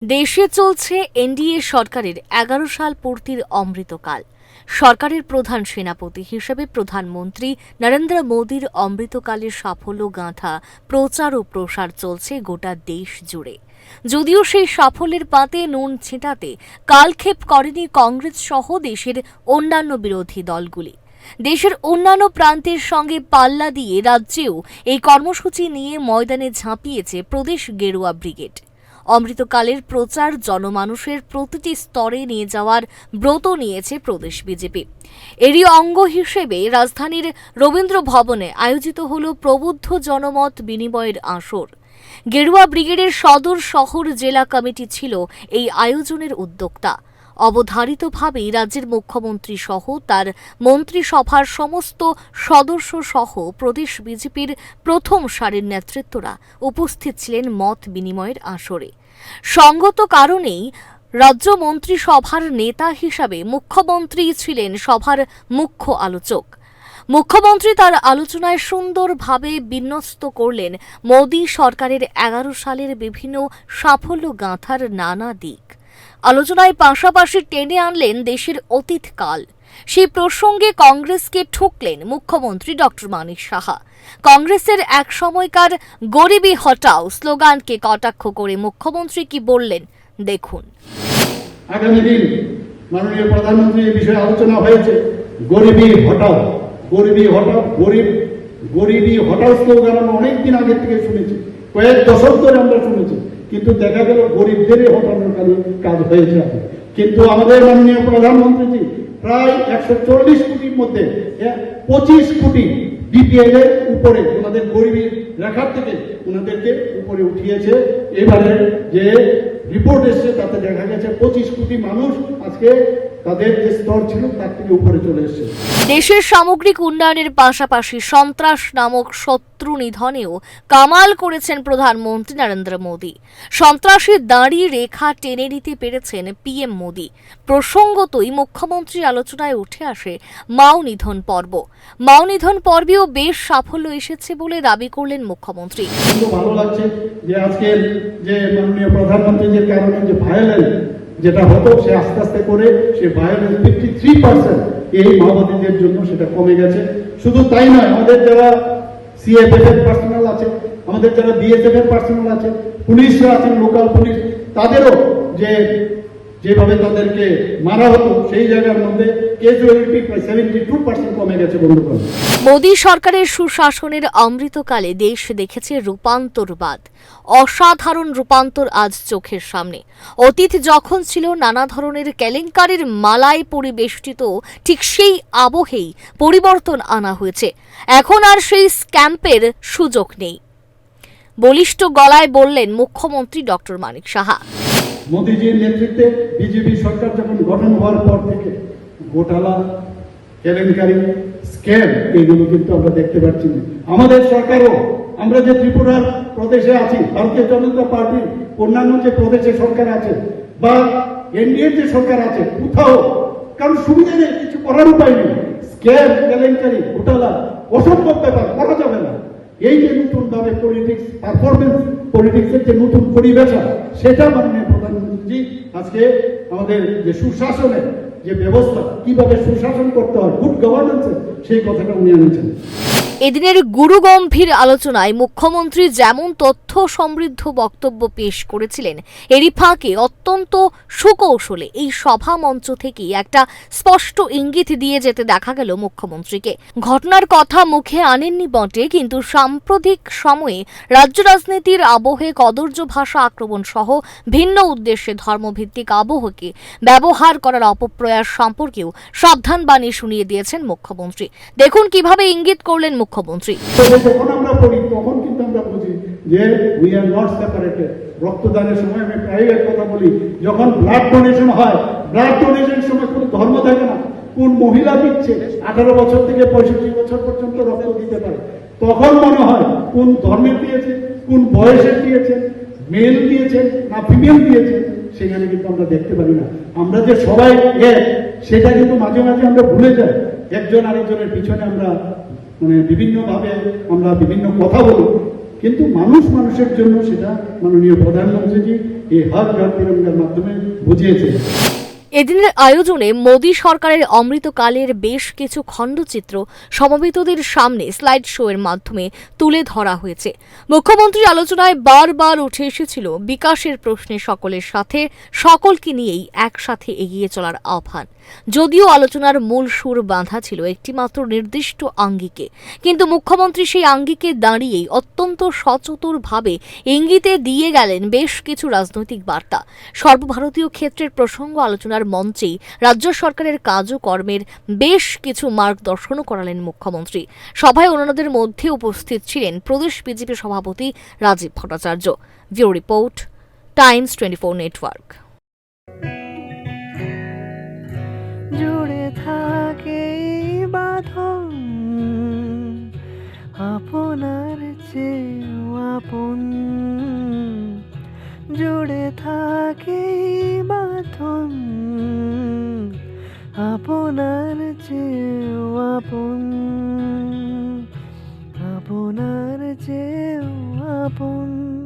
দেশে চলছে এনডিএ সরকারের ১১ সাল পূর্তির অমৃতকাল। সরকারের প্রধান সেনাপতি হিসেবে প্রধানমন্ত্রী নরেন্দ্র মোদীর অমৃতকালের সাফল্য গাঁথা প্রচার ও প্রসার চলছে গোটা দেশ জুড়ে। যদিও সেই সাফল্যের পাতে নুন ছিটাতে কালক্ষেপ করেনি কংগ্রেস সহ দেশের অন্যান্য বিরোধী দলগুলি। দেশের অন্যান্য প্রান্তের সঙ্গে পাল্লা দিয়ে রাজ্যেও এই কর্মসূচি নিয়ে ময়দানে ঝাঁপিয়েছে প্রদেশ গেরুয়া ব্রিগেড। অমৃতকালের প্রচার জনমানুষের প্রতিটি স্তরে নিয়ে যাওয়ার ব্রত নিয়েছে প্রদেশ বিজেপি। এরই অঙ্গ হিসেবে রাজধানীর রবীন্দ্র ভবনে আয়োজিত হল প্রবুদ্ধ জনমত বিনিময়ের আসর। গেরুয়া ব্রিগেডের সদর শহর জেলা কমিটি ছিল এই আয়োজনের উদ্যোক্তা। অবধারিতভাবেই রাজ্যের মুখ্যমন্ত্রী সহ তার মন্ত্রিসভার সমস্ত সদস্য সহ প্রদেশ বিজেপির প্রথম সারির নেতৃত্বরা উপস্থিত ছিলেন মত বিনিময়ের আসরে। সঙ্গত কারণেই রাজ্য মন্ত্রিসভার নেতা হিসাবে মুখ্যমন্ত্রী ছিলেন সভার মুখ্য আলোচক। মুখ্যমন্ত্রী তার আলোচনায় সুন্দরভাবে বিন্যস্ত করলেন মোদী সরকারের ১১ সালের বিভিন্ন সাফল্য গাঁথার নানা দিক। আলোচনায় পাশাপাশি টেনে আনলেন দেশের অতীতকাল। সেই প্রসঙ্গে কংগ্রেসকে ঠুকলেন মুখ্যমন্ত্রী ডক্টর মানিক সাহা। কংগ্রেসের এক সময়কার গরিবি হটাও স্লোগানকে কটাক্ষ করে মুখ্যমন্ত্রী কি বললেন দেখুন। আগামী দিন মাননীয় প্রধানমন্ত্রী এই বিষয়ে আলোচনা হয়েছে। গরিবি হটাও, গরিবি হটাও, গরিবি হটাও স্লোগান আমরা অনেকদিন আগে থেকে শুনেছি, কয়েক দশক ধরে আমরা শুনেছি, কিন্তু দেখা গেল গরিবদেরই হটানোর কাজ হয়েছে। কিন্তু আমাদের মাননীয় প্রধানমন্ত্রী প্রায় ১৪০ কোটির মধ্যে ২৫ কোটি বিপিএল এর উপরে ওনাদের গরিবী রেখার থেকে ওনাদেরকে উপরে উঠিয়েছে। এবারে যে রিপোর্ট এসছে তাতে দেখা গেছে ২৫ কোটি মানুষ আজকে তাদের যে স্তর ছিল তার থেকে উপরে চলে এসেছে। দেশের সামগ্রিক উন্নয়নের পাশাপাশি সন্ত্রাস নামক শত্রু নিধনেও কামাল করেছেন প্রধানমন্ত্রী নরেন্দ্র মোদী। সন্ত্রাসের দাঁড়ি রেখা টেনে নিতে পেরেছেন পিএম মোদী। প্রসঙ্গতই মুখ্যমন্ত্রীর আলোচনায় উঠে আসে মাও নিধন পর্ব। মাও নিধন পর্বেও বেশ সাফল্য এসেছে বলে দাবি করলেন মুখ্যমন্ত্রী। ভালো লাগছে যে আজকে যে মাননীয় প্রধানমন্ত্রীর কারণে যে ভায়োলেন্স যেটা হতো সে আস্তে আস্তে করে সে ভায়োলেন্স 53% এই মাওবাদীদের জন্য সেটা কমে গেছে। শুধু তাই নয়, আমাদের যারা সিএফএফ এর পার্সোনাল আছে, আমাদের যারা বিএসএফ এর পার্সোনাল আছে, পুলিশরা আছেন, লোকাল পুলিশ, তাদেরও যেভাবে তাদেরকে মারা হতো সেই জায়গার মধ্যে ক্যাজুয়ালিটি প্রায় 72% কমে গেছে। বন্ধুগণ, মোদী সরকারের সুশাসনের অমৃতকালে দেশ দেখেছে রূপান্তরবাদ। অসাধারণ রূপান্তর আজ চোখের সামনে। অতীত যখন ছিল নানা ধরনের কেলেঙ্কারির মালায় পরিবেষ্টিত, ঠিক সেই আবহেই পরিবর্তন আনা হয়েছে। এখন আর সেই স্ক্যাম্পের সুযোগ নেই। বলিষ্ঠ গলায় বললেন মুখ্যমন্ত্রী ডক্টর মানিক সাহা। মোদীজির নেতৃত্বে বিজেপি সরকার যখন গঠন হওয়ার পর থেকে ঘোটালা, কেলেঙ্কারি, স্ক্যাম এইগুলো কিন্তু আমরা দেখতে পাচ্ছি না। আমাদের সরকারও, আমরা যে ত্রিপুরার প্রদেশে আছি, ভারতীয় জনতা পার্টির অন্যান্য যে প্রদেশে সরকার আছে বা এনডিএর যে সরকার আছে, কোথাও কারণ সুবিধা নেই, কিছু করার উপায় নেই। স্ক্যাম, কেলেঙ্কারি, ঘোটালা অসম্ভব ব্যাপার, করা যাবে না। এই যে নতুন ভাবে পলিটিক্স, পারফরমেন্স পলিটিক্সের যে নতুন পরিবেশ, সেটা মাননীয় প্রধানমন্ত্রী আজকে আমাদের যে সুশাসনের যে ব্যবস্থা, কিভাবে সুশাসন করতে হয়, গুড গভর্নেন্স, সেই কথাটা উনি আনেছেন। এদিনের গুরুগম্ভীর আলোচনায় মুখ্যমন্ত্রী যেমন তথ্য সমৃদ্ধ বক্তব্য পেশ করেছিলেন, এরই ফাঁকে অত্যন্ত সুকৌশলে এই সভা মঞ্চ থেকেই একটা স্পষ্ট ইঙ্গিত দিয়ে যেতে দেখা গেল মুখ্যমন্ত্রীকে। ঘটনার কথা মুখে আনেননি বটে, কিন্তু সাম্প্রতিক সময়ে রাজ্য রাজনীতির আবহে কদর্য ভাষা আক্রমণ সহ ভিন্ন উদ্দেশ্যে ধর্মভিত্তিক আবহকে ব্যবহার করার অপপ্রয়াস সম্পর্কেও সাবধান বাণী শুনিয়ে দিয়েছেন মুখ্যমন্ত্রী। দেখুন কিভাবে ইঙ্গিত করলেন মুখ্যমন্ত্রী। যখন আমরা পড়ি তখন কিন্তু আমরা বুঝি যে উই আর নট সেপারেটেড। রক্তদানের সময় আমি প্রায় এক কথা বলি, যখন ব্লাড ডোনেশন হয়, ব্লাড ডোনেশনের সময় কোনো ধর্ম থাকে না। কোন মহিলা দিচ্ছে 18 বছর থেকে 65 বছর পর্যন্ত রক্ত দিতে পারে, তখন মনে হয় কোন ধর্মের দিয়েছে, কোন বয়সের দিয়েছে, মেল দিয়েছে না ফিমেল দিয়েছে, সেখানে কিন্তু আমরা দেখতে পারি না। আমরা যে সবাই এক, সেটা কিন্তু মাঝে মাঝে আমরা ভুলে যাই। একজন আরেকজনের পিছনে আমরা বিভিন্নভাবে আমরা বিভিন্ন কথা বলি, কিন্তু মানুষের জন্য সেটা মাননীয় প্রধানমন্ত্রীজি এই হর ঘর তিরঙ্গার মাধ্যমে বুঝিয়েছে। এদিনের আয়োজনে মোদী সরকারের অমৃতকালের বেশ কিছু খণ্ডচিত্র সমবেতদের সামনে স্লাইড শো এর মাধ্যমে তুলে ধরা হয়েছে। মুখ্যমন্ত্রীর আলোচনায় বারবার উঠে এসেছিল বিকাশের প্রশ্নে সকলের সাথে সকলকে নিয়েই একসাথে এগিয়ে চলার আহ্বান। যদিও আলোচনার মূল সুর বাঁধা ছিল একটিমাত্র নির্দিষ্ট আঙ্গিকে, কিন্তু মুখ্যমন্ত্রী সেই আঙ্গিকে দাঁড়িয়েই অত্যন্ত সচতুরভাবে ইঙ্গিতে দিয়ে গেলেন বেশ কিছু রাজনৈতিক বার্তা। সর্বভারতীয় ক্ষেত্রের প্রসঙ্গ আলোচনার মঞ্চেই রাজ্য সরকারের কাজ ও কর্মের বেশ কিছু মার্গদর্শনও করালেন মুখ্যমন্ত্রী। সভায় অন্যান্যদের মধ্যে উপস্থিত ছিলেন প্রদেশ বিজেপি সভাপতি Rajib Bhattacharya. Bureau report, Times 24 network. জুড়ে থাকে বাঁধন আপনার চেয়েও আপন, জুড়ে থাকে বাঁধন আপনার চেয়েও আপন, আপনার চেয়েও আপন।